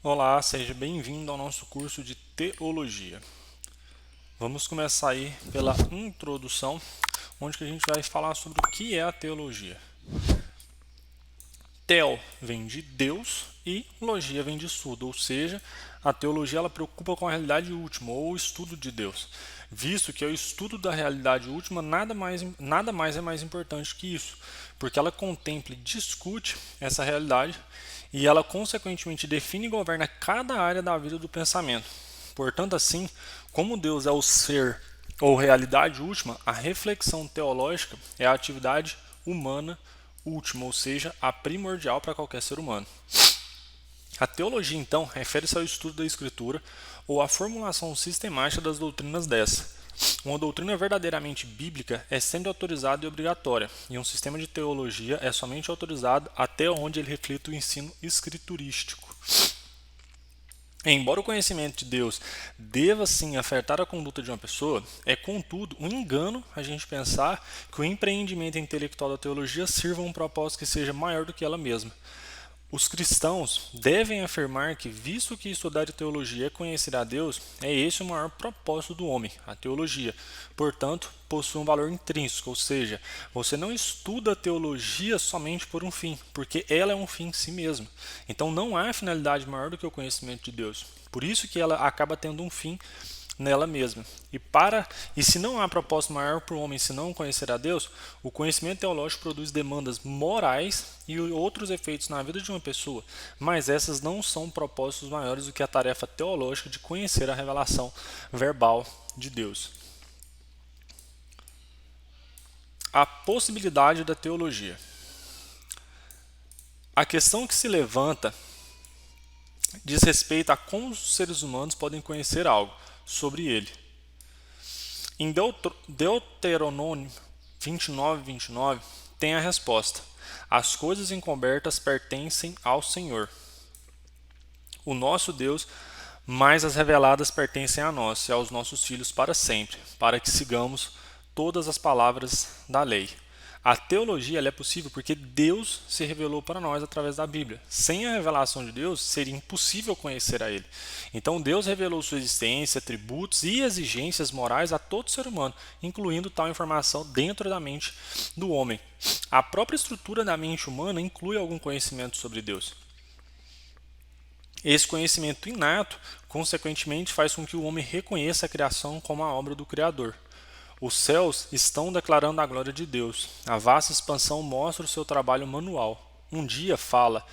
Olá, seja bem-vindo ao nosso curso de Teologia. Vamos começar aí pela introdução, onde que a gente vai falar sobre o que é a teologia. Theo vem de Deus e logia vem de estudo, ou seja, a teologia ela preocupa com a realidade última, ou o estudo de Deus, visto que o estudo da realidade última nada mais é mais importante que isso, porque ela contempla e discute essa realidade e ela consequentemente define e governa cada área da vida do pensamento. Portanto, assim, como Deus é o ser ou realidade última, a reflexão teológica é a atividade humana última, ou seja, a primordial para qualquer ser humano. A teologia, então, refere-se ao estudo da Escritura ou à formulação sistemática das doutrinas dessa. Uma doutrina verdadeiramente bíblica é sempre autorizada e obrigatória, e um sistema de teologia é somente autorizado até onde ele reflita o ensino escriturístico. Embora o conhecimento de Deus deva sim afetar a conduta de uma pessoa, é contudo um engano a gente pensar que o empreendimento intelectual da teologia sirva a um propósito que seja maior do que ela mesma. Os cristãos devem afirmar que, visto que estudar teologia é conhecer a Deus, é esse o maior propósito do homem, a teologia. Portanto, possui um valor intrínseco, ou seja, você não estuda a teologia somente por um fim, porque ela é um fim em si mesma. Então não há finalidade maior do que o conhecimento de Deus. Por isso que ela acaba tendo um fim nela mesma. E se não há propósito maior para o homem se não conhecer a Deus, o conhecimento teológico produz demandas morais e outros efeitos na vida de uma pessoa, mas essas não são propósitos maiores do que a tarefa teológica de conhecer a revelação verbal de Deus. A possibilidade da teologia. A questão que se levanta diz respeito a como os seres humanos podem conhecer algo sobre ele. Em Deuteronômio 29:29 tem a resposta: as coisas encobertas pertencem ao Senhor, o nosso Deus, mas as reveladas pertencem a nós e aos nossos filhos para sempre, para que sigamos todas as palavras da lei. A teologia ela é possível porque Deus se revelou para nós através da Bíblia. Sem a revelação de Deus, seria impossível conhecer a Ele. Então, Deus revelou sua existência, atributos e exigências morais a todo ser humano, incluindo tal informação dentro da mente do homem. A própria estrutura da mente humana inclui algum conhecimento sobre Deus. Esse conhecimento inato, consequentemente, faz com que o homem reconheça a criação como a obra do Criador. Os céus estão declarando a glória de Deus. A vasta expansão mostra o seu trabalho manual. Um dia fala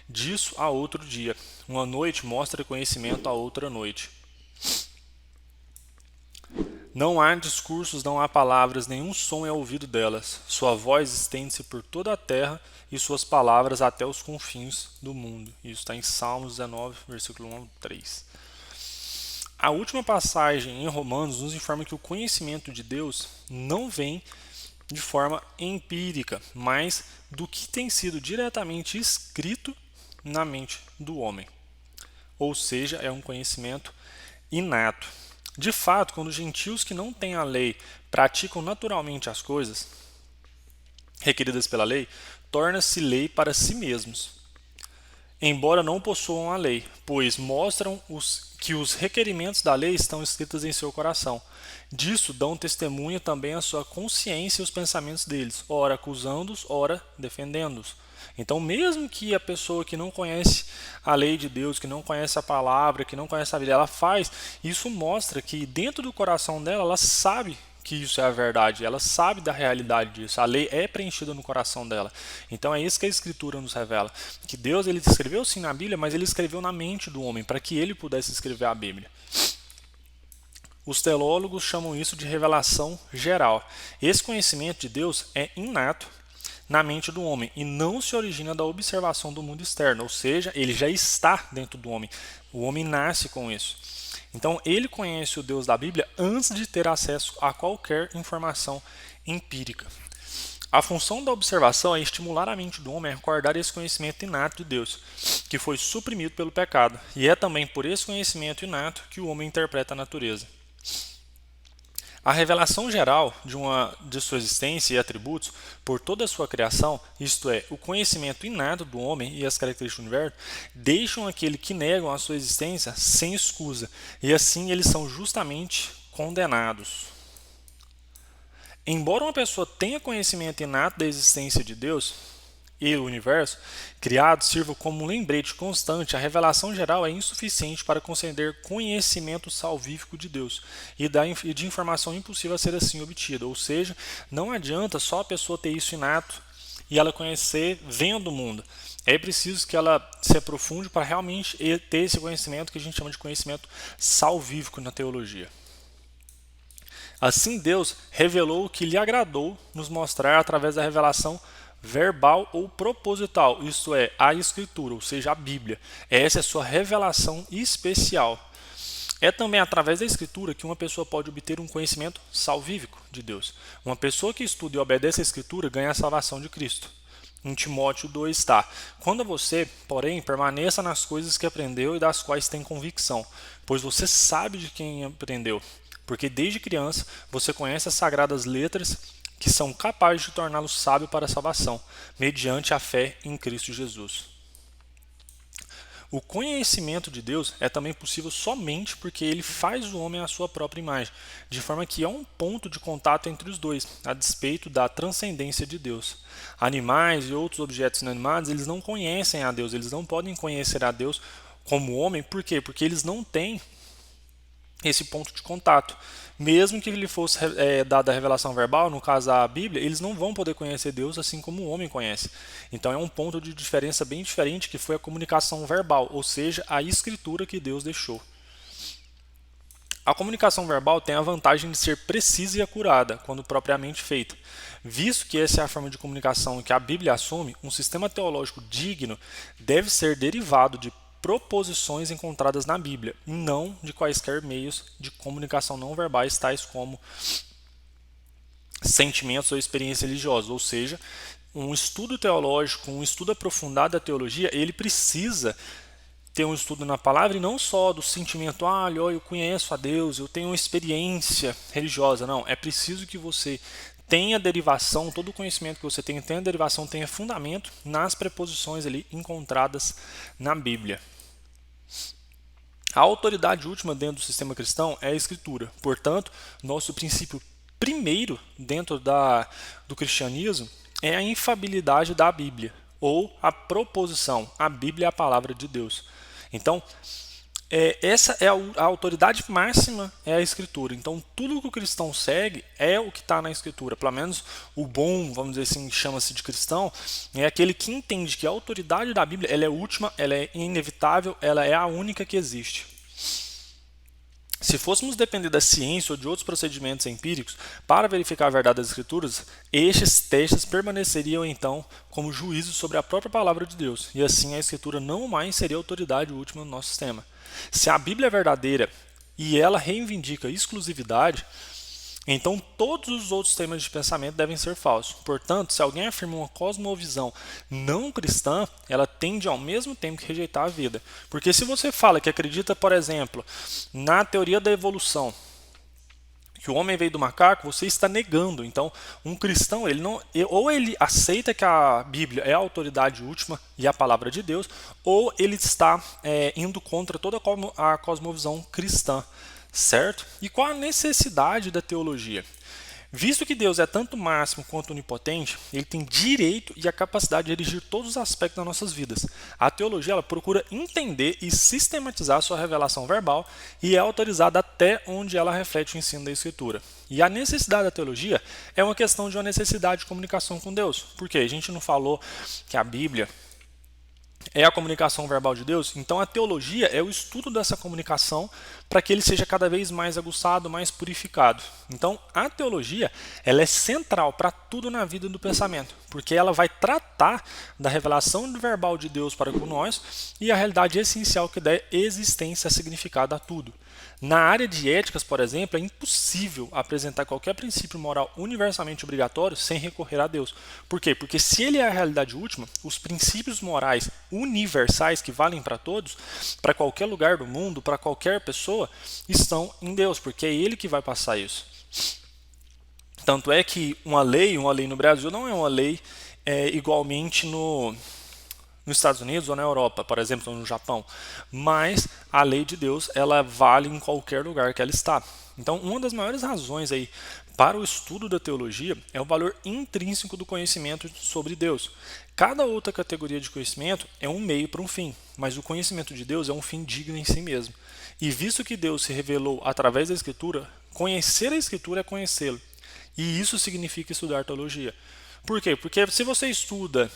disso a outro dia. Uma noite mostra conhecimento a outra noite. Não há discursos, não há palavras, nenhum som é ouvido delas. Sua voz estende-se por toda a terra e suas palavras até os confins do mundo. Isso está em Salmos 19, versículo 1 ao 3. A última passagem em Romanos nos informa que o conhecimento de Deus não vem de forma empírica, mas do que tem sido diretamente escrito na mente do homem. Ou seja, é um conhecimento inato. De fato, quando os gentios que não têm a lei praticam naturalmente as coisas requeridas pela lei, torna-se lei para si mesmos, embora não possuam a lei, pois mostram que os requerimentos da lei estão escritos em seu coração. Disso dão testemunho também a sua consciência e os pensamentos deles, ora acusando-os, ora defendendo-os. Então, mesmo que a pessoa que não conhece a lei de Deus, que não conhece a palavra, que não conhece a Bíblia, ela faz, isso mostra que dentro do coração dela, ela sabe que isso é a verdade, ela sabe da realidade disso, a lei é preenchida no coração dela. Então é isso que a Escritura nos revela, que Deus ele escreveu sim na Bíblia, mas ele escreveu na mente do homem, para que ele pudesse escrever a Bíblia. Os teólogos chamam isso de revelação geral. Esse conhecimento de Deus é inato na mente do homem e não se origina da observação do mundo externo, ou seja, ele já está dentro do homem. O homem nasce com isso. Então, ele conhece o Deus da Bíblia antes de ter acesso a qualquer informação empírica. A função da observação é estimular a mente do homem a recordar esse conhecimento inato de Deus, que foi suprimido pelo pecado, e é também por esse conhecimento inato que o homem interpreta a natureza. A revelação geral de sua existência e atributos por toda a sua criação, isto é, o conhecimento inato do homem e as características do universo, deixam aquele que negam a sua existência sem escusa, e assim eles são justamente condenados. Embora uma pessoa tenha conhecimento inato da existência de Deus e o universo criado sirva como um lembrete constante, a revelação geral é insuficiente para conceder conhecimento salvífico de Deus e de informação impossível a ser assim obtida. Ou seja, não adianta só a pessoa ter isso inato e ela conhecer vendo o mundo. É preciso que ela se aprofunde para realmente ter esse conhecimento que a gente chama de conhecimento salvífico na teologia. Assim, Deus revelou o que lhe agradou nos mostrar através da revelação verbal ou proposital, isto é, a Escritura, ou seja, a Bíblia. Essa é a sua revelação especial. É também através da Escritura que uma pessoa pode obter um conhecimento salvífico de Deus. Uma pessoa que estuda e obedece a Escritura ganha a salvação de Cristo. Em Timóteo 2 está: quando você, porém, permaneça nas coisas que aprendeu e das quais tem convicção, pois você sabe de quem aprendeu, porque desde criança você conhece as sagradas letras que são capazes de torná-lo sábio para a salvação, mediante a fé em Cristo Jesus. O conhecimento de Deus é também possível somente porque ele faz o homem à sua própria imagem, de forma que há um ponto de contato entre os dois, a despeito da transcendência de Deus. Animais e outros objetos inanimados, eles não conhecem a Deus, eles não podem conhecer a Deus como homem, por quê? Porque eles não têm esse ponto de contato. Mesmo que lhe fosse dada a revelação verbal, no caso a Bíblia, eles não vão poder conhecer Deus assim como o homem conhece. Então é um ponto de diferença bem diferente que foi a comunicação verbal, ou seja, a escritura que Deus deixou. A comunicação verbal tem a vantagem de ser precisa e acurada, quando propriamente feita. Visto que essa é a forma de comunicação que a Bíblia assume, um sistema teológico digno deve ser derivado de proposições encontradas na Bíblia, e não de quaisquer meios de comunicação não verbais, tais como sentimentos ou experiências religiosas. Ou seja, um estudo teológico, um estudo aprofundado da teologia, ele precisa ter um estudo na palavra e não só do sentimento, eu conheço a Deus, eu tenho uma experiência religiosa. Não, é preciso que você tenha derivação, todo o conhecimento que você tenha derivação, tenha fundamento nas preposições ali encontradas na Bíblia. A autoridade última dentro do sistema cristão é a Escritura. Portanto, nosso princípio primeiro dentro do cristianismo é a infabilidade da Bíblia, ou a proposição. A Bíblia é a palavra de Deus. Então, essa é a autoridade máxima, é a Escritura. Então, tudo que o cristão segue é o que está na Escritura. Pelo menos o bom, vamos dizer assim, chama-se de cristão, é aquele que entende que a autoridade da Bíblia ela é última, ela é inevitável, ela é a única que existe. Se fôssemos depender da ciência ou de outros procedimentos empíricos para verificar a verdade das Escrituras, estes testes permaneceriam então como juízos sobre a própria palavra de Deus, e assim a Escritura não mais seria a autoridade última no nosso sistema. Se a Bíblia é verdadeira e ela reivindica exclusividade, então todos os outros temas de pensamento devem ser falsos. Portanto, se alguém afirma uma cosmovisão não cristã, ela tende ao mesmo tempo que rejeitar a vida. Porque se você fala que acredita, por exemplo, na teoria da evolução, que o homem veio do macaco, você está negando. Então, um cristão, ele não, ou ele aceita que a Bíblia é a autoridade última e a palavra de Deus, ou ele está indo contra toda a cosmovisão cristã. Certo? E qual a necessidade da teologia? Visto que Deus é tanto máximo quanto onipotente, ele tem direito e a capacidade de dirigir todos os aspectos das nossas vidas. A teologia ela procura entender e sistematizar a sua revelação verbal e é autorizada até onde ela reflete o ensino da Escritura. E a necessidade da teologia é uma questão de uma necessidade de comunicação com Deus. Por quê? A gente não falou que a Bíblia é a comunicação verbal de Deus, então a teologia é o estudo dessa comunicação para que ele seja cada vez mais aguçado, mais purificado. Então a teologia ela é central para tudo na vida do pensamento, porque ela vai tratar da revelação verbal de Deus para com nós e a realidade essencial que dá existência, significado a tudo. Na área de éticas, por exemplo, é impossível apresentar qualquer princípio moral universalmente obrigatório sem recorrer a Deus. Por quê? Porque se ele é a realidade última, os princípios morais universais que valem para todos, para qualquer lugar do mundo, para qualquer pessoa, estão em Deus, porque é Ele que vai passar isso. Tanto é que uma lei no Brasil não é uma lei igualmente nos Estados Unidos ou na Europa, por exemplo, ou no Japão. Mas a lei de Deus, ela vale em qualquer lugar que ela está. Então, uma das maiores razões aí para o estudo da teologia é o valor intrínseco do conhecimento sobre Deus. Cada outra categoria de conhecimento é um meio para um fim, mas o conhecimento de Deus é um fim digno em si mesmo. E visto que Deus se revelou através da Escritura, conhecer a Escritura é conhecê-lo. E isso significa estudar teologia. Por quê? Porque se você estuda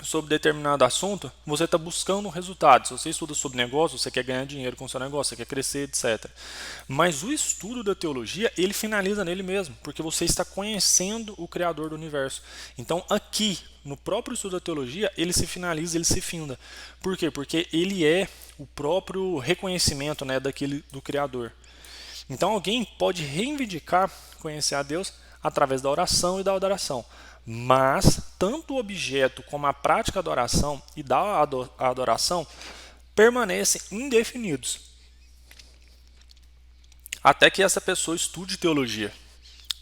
sobre determinado assunto, você está buscando um resultado. Se você estuda sobre negócio, você quer ganhar dinheiro com o seu negócio, você quer crescer, etc. Mas o estudo da teologia, ele finaliza nele mesmo, porque você está conhecendo o Criador do universo. Então, aqui, no próprio estudo da teologia, ele se finaliza, ele se finda. Por quê? Porque ele é o próprio reconhecimento, né, do Criador. Então, alguém pode reivindicar conhecer a Deus através da oração e da adoração. Mas, tanto o objeto como a prática da oração e da adoração permanecem indefinidos, até que essa pessoa estude teologia.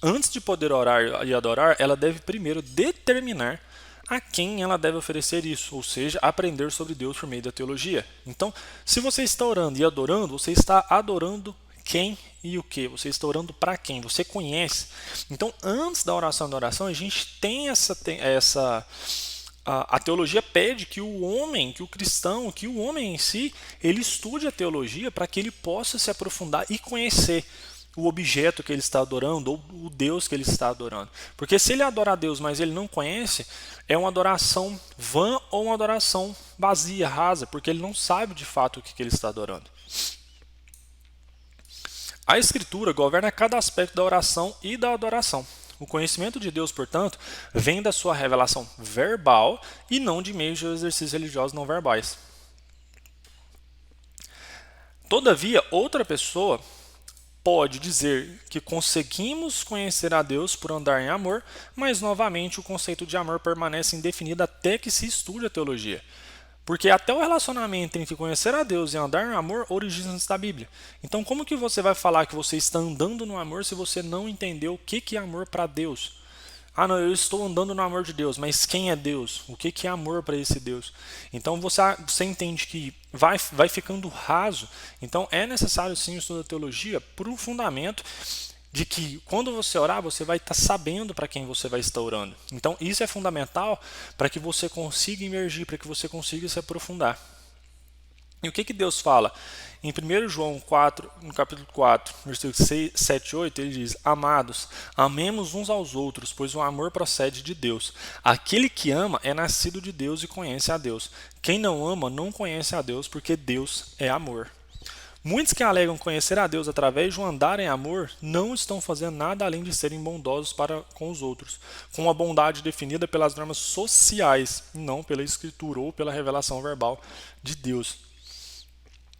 Antes de poder orar e adorar, ela deve primeiro determinar a quem ela deve oferecer isso, ou seja, aprender sobre Deus por meio da teologia. Então, se você está orando e adorando, você está adorando quem e o que? Você está orando para quem? Você conhece. Então, antes da oração e da oração, a gente tem a teologia pede que o homem, que o cristão, que o homem em si, ele estude a teologia para que ele possa se aprofundar e conhecer o objeto que ele está adorando ou o Deus que ele está adorando. Porque se ele adora a Deus, mas ele não conhece, é uma adoração vã ou uma adoração vazia, rasa, porque ele não sabe de fato o que ele está adorando. A Escritura governa cada aspecto da oração e da adoração. O conhecimento de Deus, portanto, vem da sua revelação verbal e não de meios de exercícios religiosos não verbais. Todavia, outra pessoa pode dizer que conseguimos conhecer a Deus por andar em amor, mas novamente o conceito de amor permanece indefinido até que se estude a teologia. Porque até o relacionamento entre conhecer a Deus e andar no amor origina-se da Bíblia. Então, como que você vai falar que você está andando no amor se você não entendeu o que é amor para Deus? Ah, não, eu estou andando no amor de Deus, mas quem é Deus? O que é amor para esse Deus? Então, você entende que vai ficando raso. Então, é necessário sim o estudo da teologia por um fundamento de que quando você orar, você vai estar sabendo para quem você vai estar orando. Então, isso é fundamental para que você consiga emergir, para que você consiga se aprofundar. E o que Deus fala? Em 1 João 4, no capítulo 4, versículos 7 e 8, ele diz: Amados, amemos uns aos outros, pois o amor procede de Deus. Aquele que ama é nascido de Deus e conhece a Deus. Quem não ama não conhece a Deus, porque Deus é amor. Muitos que alegam conhecer a Deus através de um andar em amor não estão fazendo nada além de serem bondosos para com os outros, com uma bondade definida pelas normas sociais, não pela Escritura ou pela revelação verbal de Deus.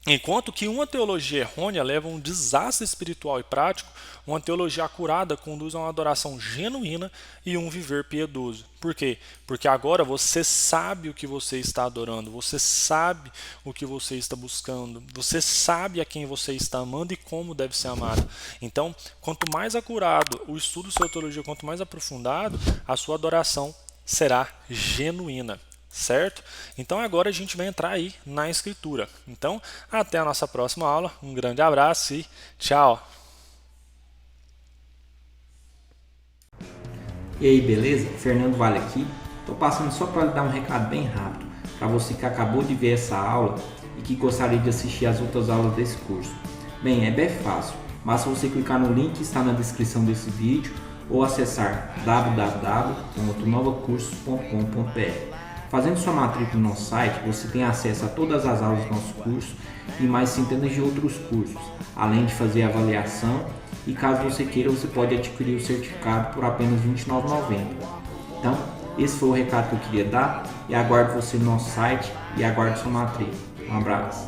Enquanto que uma teologia errônea leva a um desastre espiritual e prático, uma teologia acurada conduz a uma adoração genuína e um viver piedoso. Por quê? Porque agora você sabe o que você está adorando, você sabe o que você está buscando, você sabe a quem você está amando e como deve ser amado. Então, quanto mais acurado o estudo da sua teologia, quanto mais aprofundado, a sua adoração será genuína. Certo? Então agora a gente vai entrar aí na Escritura. Então, até a nossa próxima aula. Um grande abraço e tchau! E aí, beleza? Fernando Vale aqui. Estou passando só para lhe dar um recado bem rápido para você que acabou de ver essa aula e que gostaria de assistir as outras aulas desse curso. Bem, é bem fácil. Basta você clicar no link que está na descrição desse vídeo ou acessar www.novacursos.com.br. Fazendo sua matrícula no nosso site, você tem acesso a todas as aulas do nosso curso e mais centenas de outros cursos, além de fazer avaliação e caso você queira, você pode adquirir o certificado por apenas R$ 29,90. Então, esse foi o recado que eu queria dar e aguardo você no nosso site e aguardo sua matrícula. Um abraço.